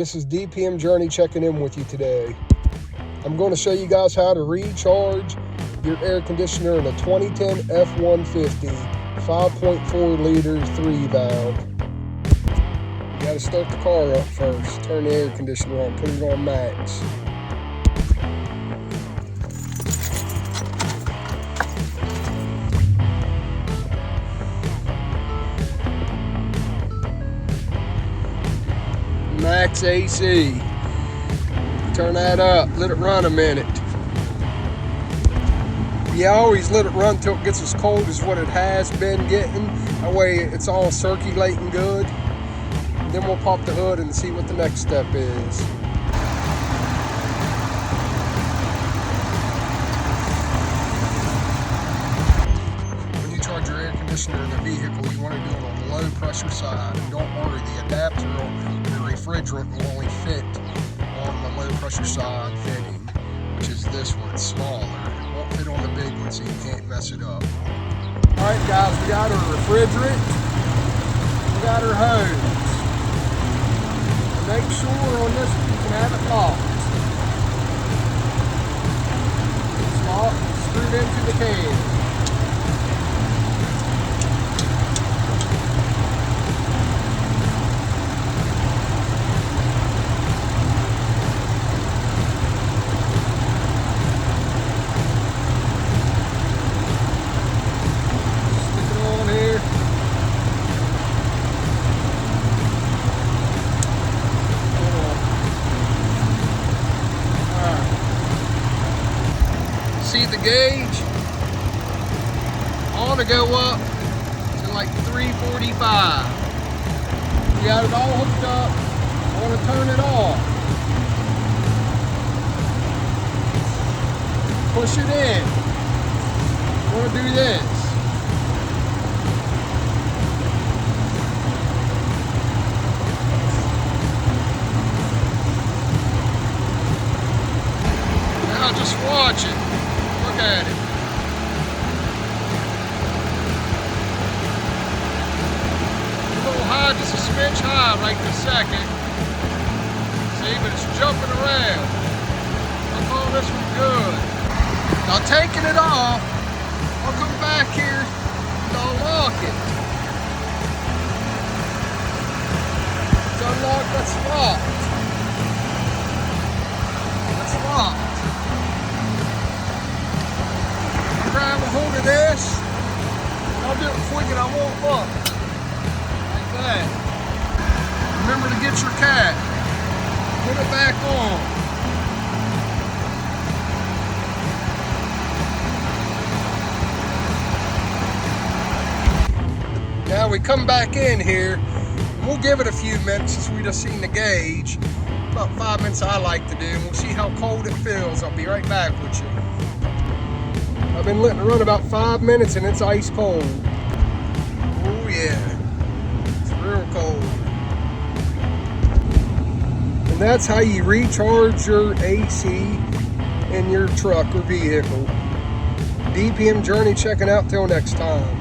This is DPM Journey checking in with you today. I'm going to show you guys how to recharge your air conditioner in a 2010 F150 5.4 liter 3 valve. You got to start the car up first, turn the air conditioner on, put it on max. Max AC. Turn that up, let it run a minute. You always let it run till it gets as cold as what it has been getting. That way it's all circulating good. Then we'll pop the hood and see what the next step is. When you charge your air conditioner in the vehicle, you want to do it on the low pressure side. And don't worry, the adapter on the refrigerant will only fit on the low pressure side fitting, which is this one. It's smaller. It won't fit on the big one, so you can't mess it up. Alright guys, we got our refrigerant, we got our hose. Make sure on this you can have it locked. It's locked, screwed into the can. See the gauge? I want to go up to like 345. We got it all hooked up. I want to turn it off. Push it in. I want to do this. Now just watch it. Look at it. A little high, just a smidge high right this second. See, but it's jumping around. I call this one good. Now taking it off, I'll come back here and I'll lock it. It's unlocked, that's locked. That's locked. Grab a hold of this, and I'll do it quick and I won't look. Like that. Remember to get your cap. Put it back on. Now we come back in here, and we'll give it a few minutes since we just seen the gauge. About 5 minutes I like to do, and we'll see how cold it feels. I'll be right back with you. I've been letting it run about 5 minutes and it's ice cold. Oh yeah, it's real cold. And that's how you recharge your AC in your truck or vehicle. DPM Journey checking out till next time.